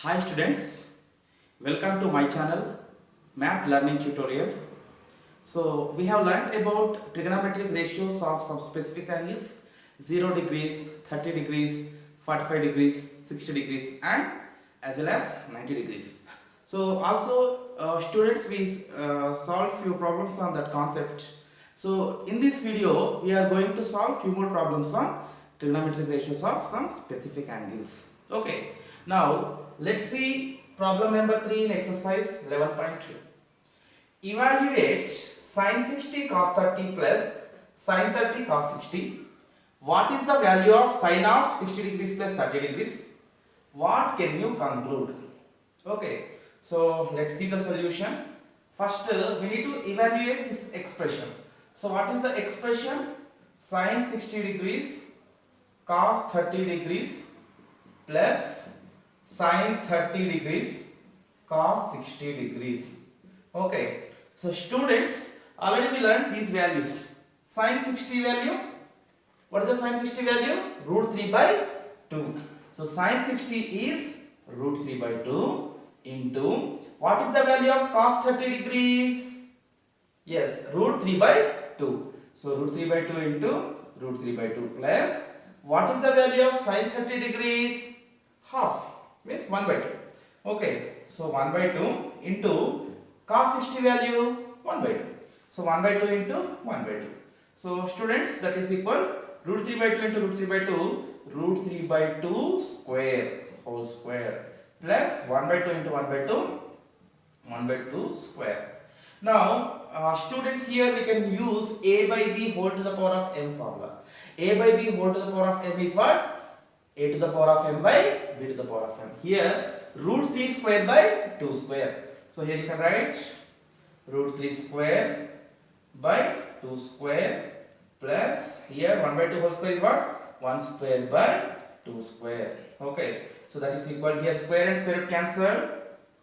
Hi students, welcome to my channel Math Learning Tutorial. So we have learnt about trigonometric ratios of some specific angles 0 degrees, 30 degrees, 45 degrees, 60 degrees and as well as 90 degrees. So also students we solve few problems on that concept. So in this video we are going to solve few more problems on trigonometric ratios of some specific angles. Okay. Now let's see problem number 3 in exercise 11.2. Evaluate sin 60 cos 30 plus sin 30 cos 60. What is the value of sin of 60 degrees plus 30 degrees? What can you conclude? Okay, so let's see the solution. First, we need to evaluate this expression. So what is the expression? Sin 60 degrees cos 30 degrees plus sin 30 degrees cos 60 degrees. Okay, so students, already we learned these values. Sin 60 value, what is the sin 60 value? Root 3 by 2. So sin 60 is root 3 by 2 into, what is the value of cos 30 degrees? Yes, root 3 by 2. So root 3 by 2 into root 3 by 2 plus, what is the value of sin 30 degrees? Half, means 1 by 2. Okay, so 1 by 2 into cos 60 value 1 by 2. So 1 by 2 into 1 by 2. So students, that is equal root 3 by 2 into root 3 by 2, root 3 by 2 square, whole square, plus 1 by 2 into 1 by 2, 1 by 2 square. Now students, here we can use a by b whole to the power of m formula. A by b whole to the power of m is what? A to the power of m by b to the power of m. Here root 3 square by 2 square. So here you can write root 3 square by 2 square plus here 1 by 2 whole square is what? 1 square by 2 square. Okay, so that is equal, here square and square root cancel.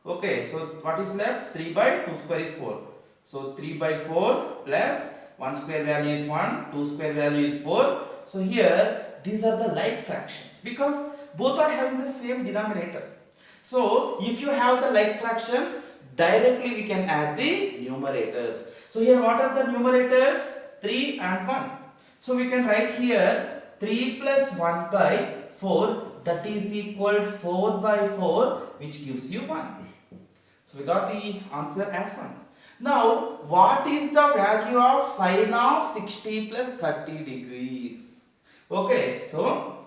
Okay, so what is left? 3 by 2 square is 4. So 3 by 4 plus 1 square value is 1, 2 square value is 4. So here these are the like fractions because both are having the same denominator. So if you have the like fractions, directly we can add the numerators. So here what are the numerators? 3 and 1. So we can write here 3 plus 1 by 4, that is equal to 4 by 4, which gives you 1. So we got the answer as 1. Now what is the value of sin of 60 plus 30 degrees? Okay, so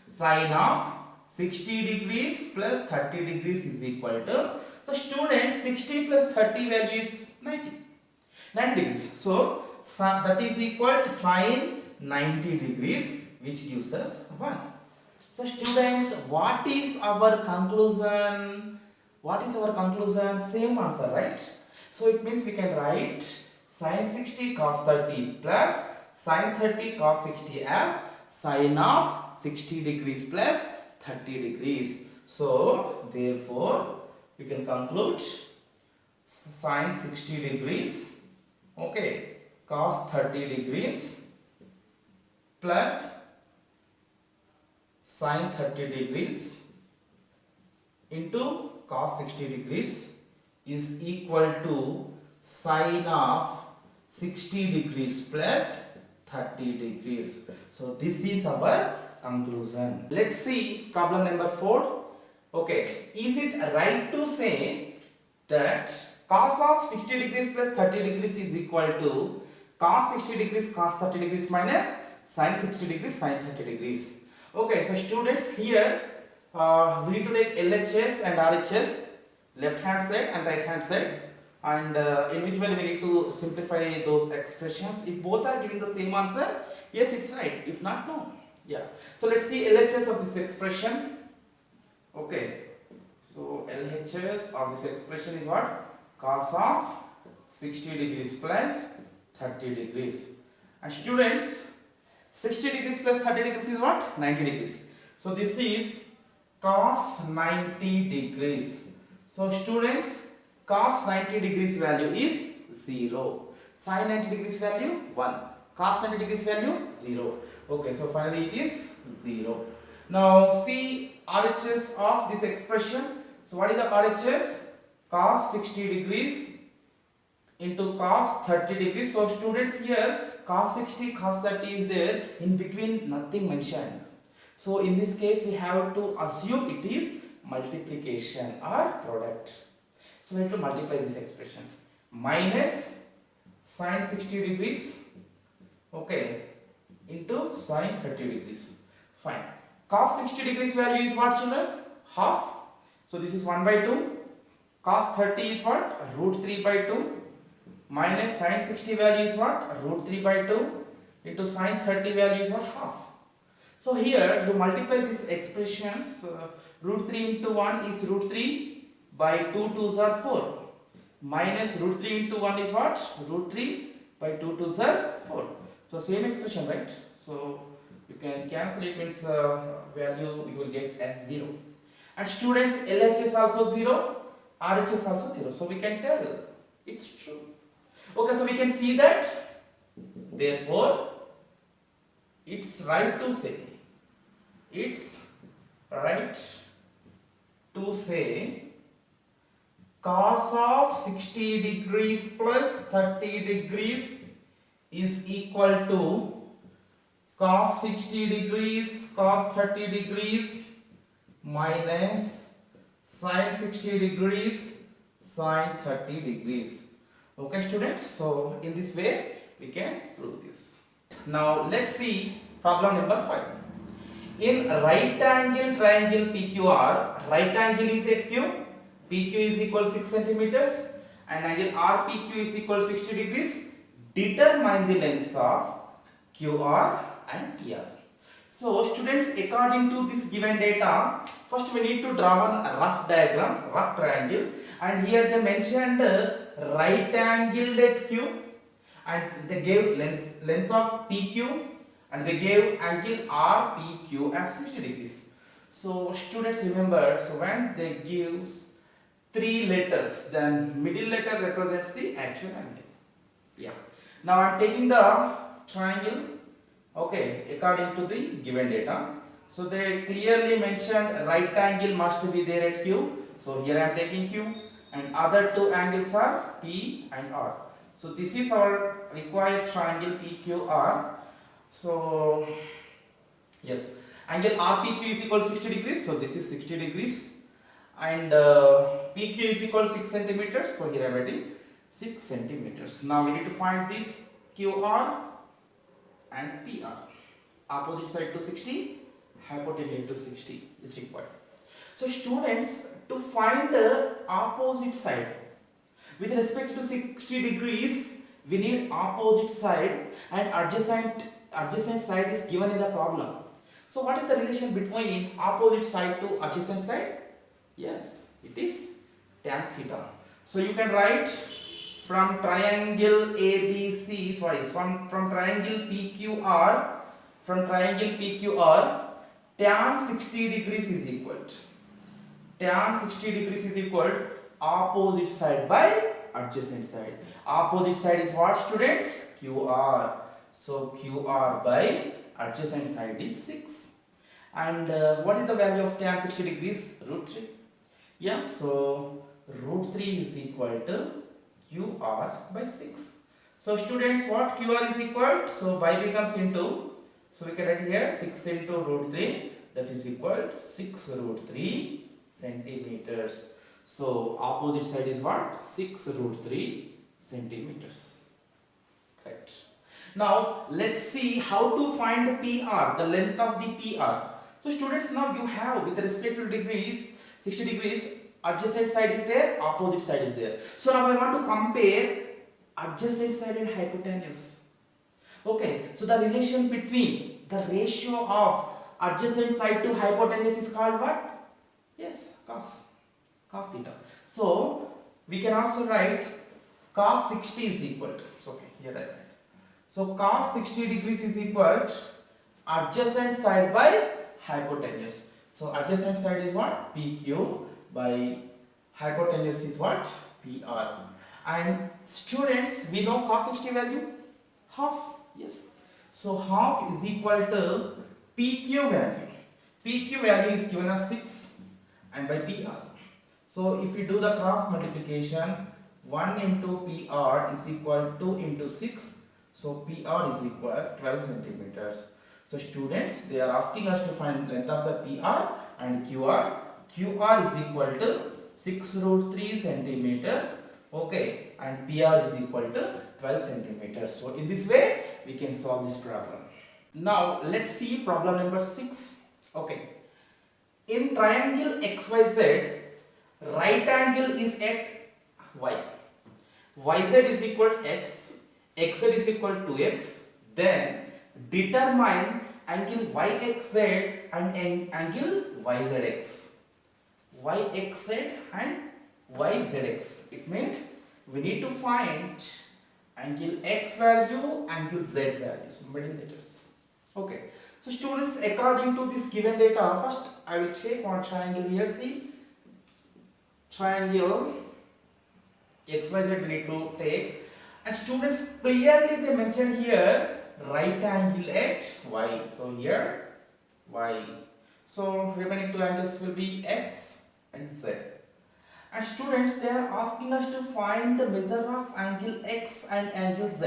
sin of 60 degrees plus 30 degrees is equal to, so students, 60 plus 30 value is 90 degrees. So that is equal to sin 90 degrees, which gives us 1. So students, what is our conclusion? What is our conclusion? Same answer, right? So it means we can write sin 60 cos 30 plus sin 30 cos 60 as sin of 60 degrees plus 30 degrees. So therefore we can conclude sin 60 degrees, okay, cos 30 degrees plus sin 30 degrees into cos 60 degrees is equal to sin of 60 degrees plus 30 degrees. So this is our conclusion. Let's see problem number 4. Okay, is it right to say that cos of 60 degrees plus 30 degrees is equal to cos 60 degrees cos 30 degrees minus sin 60 degrees sin 30 degrees? Okay, so students, here we need to take LHS and RHS, left hand side and right hand side, and in which way we need to simplify those expressions. If both are giving the same answer, yes, it's right. If not, no. Yeah. So let's see LHS of this expression. Okay. So LHS of this expression is what? Cos of 60 degrees plus 30 degrees. And students, 60 degrees plus 30 degrees is what? 90 degrees. So this is cos 90 degrees. So students, cos 90 degrees value is 0. Sin 90 degrees value 1. Cos 90 degrees value 0. Okay, so finally it is 0. Now see RHS of this expression. So what is the RHS? Cos 60 degrees into cos 30 degrees. So students, here cos 60, cos 30 is there, in between nothing mentioned. So in this case we have to assume it is multiplication or product. So we have to multiply these expressions. Minus sin 60 degrees, okay, into sin 30 degrees. Fine. Cos 60 degrees value is what, children? Half. So this is 1 by 2. Cos 30 is what? Root 3 by 2. Minus sin 60 value is what? Root 3 by 2. Into sin 30 value is what? Half. So here you multiply these expressions. Root 3 into 1 is root 3 by 2 2s are 4. Minus root 3 into 1 is what? Root 3 by 2 2s are 4. So same expression, right? So you can cancel it, means value you will get as 0. And students, LHS also 0, RHS also 0. So we can tell it's true. Okay, so we can see that. Therefore, it's right to say. It's right to say cos of 60 degrees plus 30 degrees is equal to cos 60 degrees cos 30 degrees minus sin 60 degrees sin 30 degrees. Okay students, so in this way we can prove this. Now let's see problem number 5. In right angle triangle PQR, right angle is a cube, PQ is equal to 6 centimeters and angle RPQ is equal to 60 degrees. Determine the lengths of QR and PR. So students, according to this given data, first we need to draw a rough diagram, rough triangle, and here they mentioned right angled at Q, and they gave length of PQ, and they gave angle RPQ as 60 degrees. So students, remember, so when they gives 3 letters, then middle letter represents the actual angle. Yeah. Now I am taking the triangle, okay, according to the given data. So they clearly mentioned right angle must be there at Q. So here I am taking Q, and other 2 angles are P and R. So this is our required triangle PQR. So yes, angle RPQ is equal to 60 degrees. So this is 60 degrees, and PQ is equal to 6 centimeters. So here I am writing 6 centimeters. Now we need to find this QR and PR. Opposite side to 60, hypotenuse to 60 is required. So students, to find the opposite side with respect to 60 degrees, we need opposite side, and adjacent side is given in the problem. So what is the relation between opposite side to adjacent side? Yes, it is tan theta. So you can write from triangle ABC, from triangle PQR, tan 60 degrees is equal to opposite side by adjacent side. Opposite side is what, students? QR. So QR by adjacent side is 6. And what is the value of tan 60 degrees? Root 3. Yeah, so root 3 is equal to QR by 6. So students, what QR is equal? So by becomes into, so we can write here 6 into root 3, that is equal to 6 root 3 centimeters. So opposite side is what? 6 root 3 centimeters. Right. Now let's see how to find PR, the length of the PR. So students, now you have with respect to degrees, 60 degrees, adjacent side is there, opposite side is there. So now I want to compare adjacent side and hypotenuse. Okay, so the relation between the ratio of adjacent side to hypotenuse is called what? Yes, cos theta. So we can also write cos 60 is equal to, so okay, here I write. So cos 60 degrees is equal to adjacent side by hypotenuse. So adjacent side is what? PQ by hypotenuse is what? PR. And students, we know cos 60 value? Half. Yes. So half is equal to PQ value. PQ value is given as 6 and by PR. So if we do the cross multiplication, 1 into PR is equal to 2 into 6. So PR is equal 12 centimeters. So students, they are asking us to find length of the PR and QR. QR is equal to 6 root 3 centimeters. Okay, and PR is equal to 12 centimeters. So in this way, we can solve this problem. Now let's see problem number 6. Okay, in triangle XYZ, right angle is at Y. YZ is equal to X, XZ is equal to X. Then determine angle YXZ and angle YZX. YXZ and YZX. It means we need to find angle X value, angle Z value, so middle letters. Okay. So students, according to this given data, first I will take one triangle here. See, triangle XYZ we need to take, and students clearly they mention here right angle at Y. So here Y. So remaining two angles will be X and Z. And students, they are asking us to find the measure of angle X and angle Z.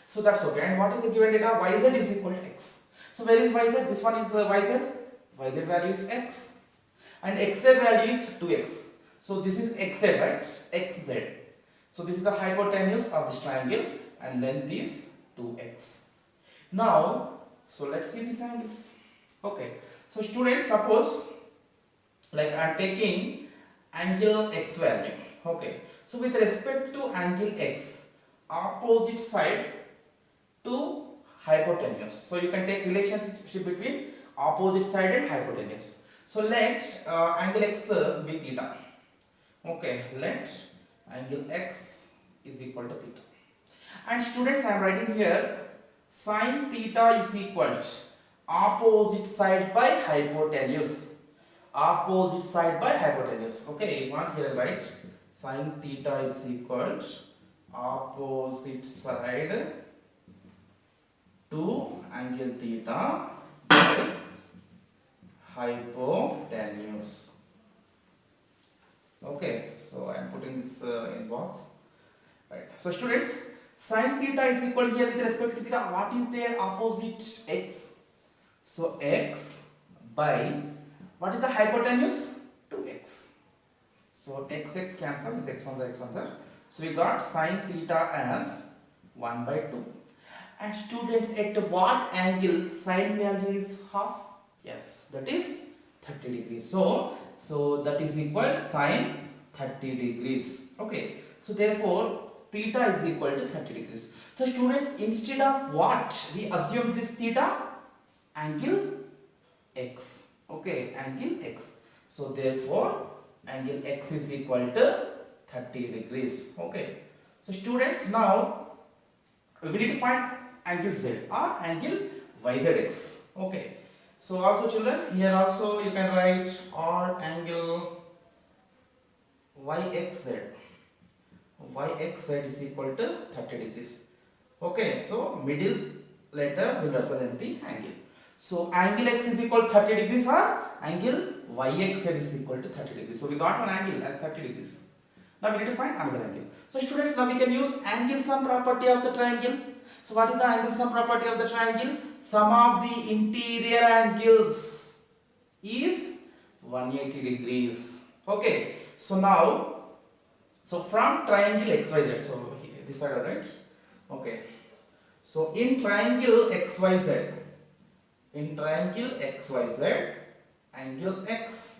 So that's okay. And what is the given data? YZ is equal to X. So where is YZ? This one is the YZ. YZ value is X. And XZ value is 2X. So this is XZ, right? XZ. So this is the hypotenuse of this triangle and length is 2X. Now, so let's see these angles. Okay. So students, suppose like I am taking angle X value. Okay. So with respect to angle X, opposite side to hypotenuse. So you can take relationship between opposite side and hypotenuse. So let angle X be theta. Okay, let angle X is equal to theta. And students, I am writing here sin theta is equal to opposite side by hypotenuse. Opposite side by hypotenuse. Okay, if not here, write sin theta is equal to opposite side to angle theta by hypotenuse. Okay, so I am putting this in box. Right. So students, sin theta is equal here with respect to theta. What is their opposite? X. So x by what is the hypotenuse? 2x. So x cancel, this x1 is. So we got sin theta as 1 by 2. And students, at what angle sin value is half? Yes, that is 30 degrees. So that is equal to sin 30 degrees. Okay. So therefore, theta is equal to 30 degrees. So students, instead of what we assume this theta? Angle X. Okay, angle X. So therefore, angle X is equal to 30 degrees. Okay. So students, now we need to find angle Z or angle YZX. Okay. So also children, here also you can write or angle YXZ. YXZ is equal to 30 degrees. Okay. So middle letter will represent the angle. So angle X is equal to 30 degrees or angle YXZ is equal to 30 degrees. So we got one angle as 30 degrees. Now we need to find another angle. So students, now we can use angle sum property of the triangle. So what is the angle sum property of the triangle? Sum of the interior angles is 180 degrees. Okay. So now, so from triangle XYZ, so here, this side, right? Okay. So in triangle XYZ, angle X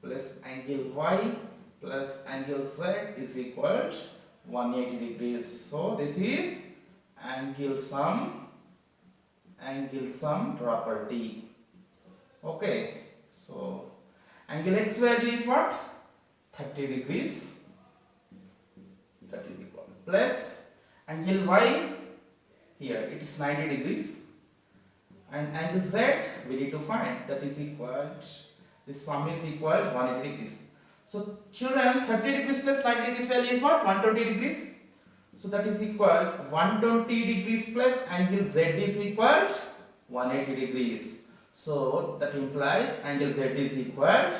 plus angle Y plus angle Z is equal to 180 degrees. So this is angle sum property. Okay. So angle X value is what? 30 degrees. That is equal. Plus angle Y, here it is 90 degrees. And angle Z we need to find, that is equal, this sum is equal to 180 degrees. So children, 30 degrees plus 90 degrees value is what? 120 degrees. So that is equal 120 degrees plus angle Z is equal to 180 degrees. So that implies angle Z is equal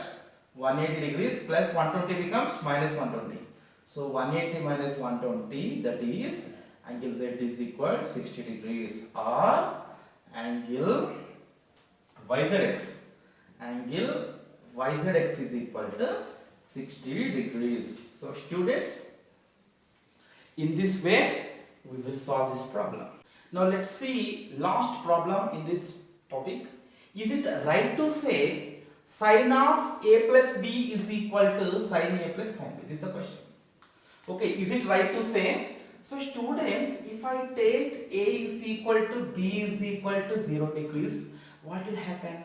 180 degrees plus 120 becomes minus 120. So 180 minus 120, that is angle Z is equal 60 degrees, or angle YZX. Angle YZX is equal to 60 degrees. So students, in this way we will solve this problem. Now let's see last problem in this topic. Is it right to say sin of A plus B is equal to sin A plus sin B? This is the question. Okay, is it right to say? So students, if I take A is equal to B is equal to 0 degrees, what will happen?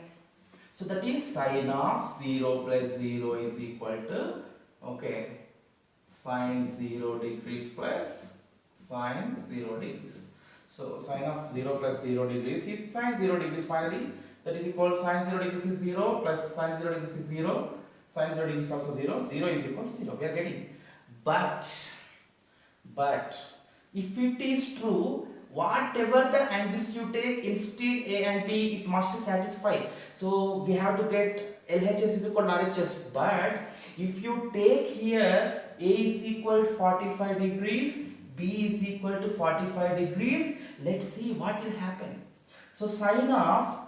So that is sin of 0 plus 0 is equal to, okay, sin 0 degrees plus sin 0 degrees. So sin of 0 plus 0 degrees is sin 0 degrees finally. That is equal to sin 0 degrees is 0 plus sin 0 degrees is 0. Sin 0 degrees is also 0. 0 is equal to 0. We are getting. But if it is true, whatever the angles you take instead A and B, it must satisfy. So we have to get LHS is equal to RHS. But if you take here A is equal to 45 degrees, B is equal to 45 degrees, let's see what will happen. So sin of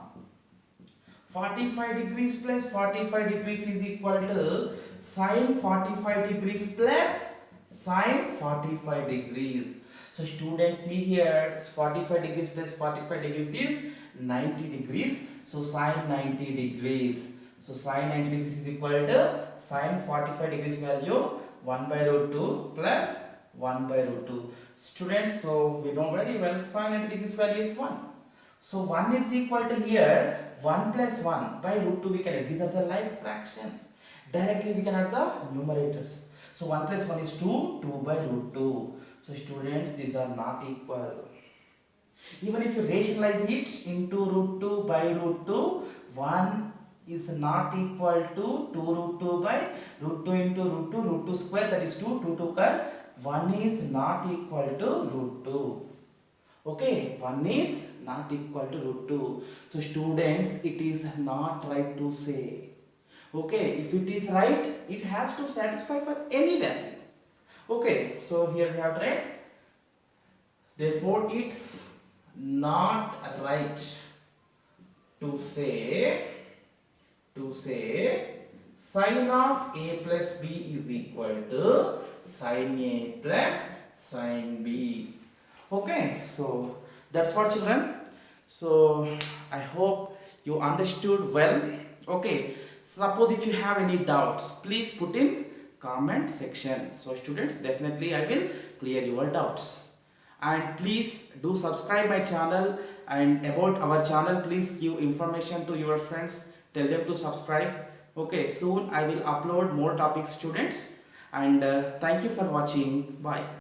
45 degrees plus 45 degrees is equal to sin 45 degrees plus sin 45 degrees. So students, see here 45 degrees plus 45 degrees is 90 degrees. So sin 90 degrees. So sin 90 degrees is equal to sin 45 degrees value 1 by root 2 plus 1 by root 2. Students, so we know very well sin 90 degrees value is 1. So 1 is equal to here 1 plus 1 by root 2 we can add. These are the like fractions. Directly we can add the numerators. So 1 plus 1 is 2, 2 by root 2. So students, these are not equal. Even if you rationalize it into root 2 by root 2, 1 is not equal to 2 root 2 by root 2 into root 2 square, that is 2, 2 2 car. 1 is not equal to root 2. Okay, 1 is not equal to root 2. So students, it is not right to say. Okay, if it is right, it has to satisfy for any value. Okay, so here we have to write. Therefore, it's not right to say sin of A plus B is equal to sin A plus sin B. Okay, so that's for children. So I hope you understood well. Okay, suppose if you have any doubts, please put in comment section. So students, definitely I will clear your doubts. And please do subscribe my channel, and about our channel please give information to your friends, tell them to subscribe. Okay, soon I will upload more topics students, and thank you for watching. Bye.